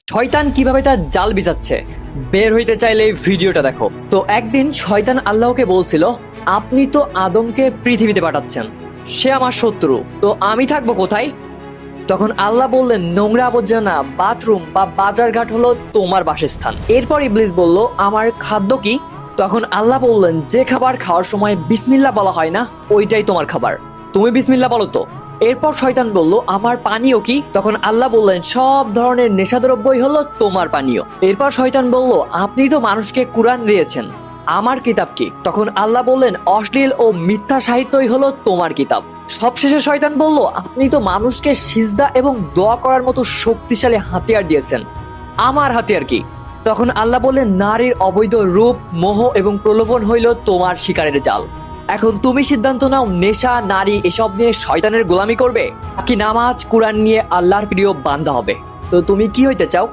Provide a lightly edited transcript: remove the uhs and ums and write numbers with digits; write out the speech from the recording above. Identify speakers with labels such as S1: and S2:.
S1: শয়তান কিভাবে তার জাল বিছাচ্ছে বের হইতে চাইলে এই ভিডিওটা দেখো। তো একদিন শয়তান আল্লাহকে বলছিল, আপনি তো আদমকে পৃথিবীতে পাঠাচ্ছেন, সে আমার শত্রু, তো আমি থাকবো কোথায়? তখন আল্লাহ বললেন, নোংরা আবর্জনা, বাথরুম বা বাজারঘাট হলো তোমার বাসস্থান। এরপর ইবলিস বলল, আমার খাদ্য কি? তখন আল্লাহ বললেন, যে খাবার খাওয়ার সময় বিসমিল্লাহ বলা হয় না, ওইটাই তোমার খাবার, তুমি বিসমিল্লাহ বলো তো। এরপর শয়তান বলল, আমার পানীয় কি? তখন আল্লাহ বললেন, সব ধরনের নেশাদ্রব্যই হলো তোমার পানীয়। এরপর শয়তান বলল, আপনি তো মানুষকে কুরআন দিয়েছেন, আমার কিতাব কি? তখন আল্লাহ বললেন, অশ্লীল ও মিথ্যা সাহিত্যই হলো তোমার কিতাব। সবশেষে শয়তান বলল, আপনি তো মানুষকে সিজদা এবং দোয়া করার মতো শক্তিশালী হাতিয়ার দিয়েছেন, আমার হাতিয়ার কি? তখন আল্লাহ বললেন, নারীর অবৈধ রূপ, মোহ এবং প্রলোভন হইল তোমার শিকারের জাল। এখন তুমি সিদ্ধান্ত নাও, নেশা, নারী এসব নিয়ে শয়তানের গোলামি করবে, নাকি নামাজ, কুরআন নিয়ে আল্লাহর প্রিয় বান্দা হবে? তো তুমি কি হইতে চাও?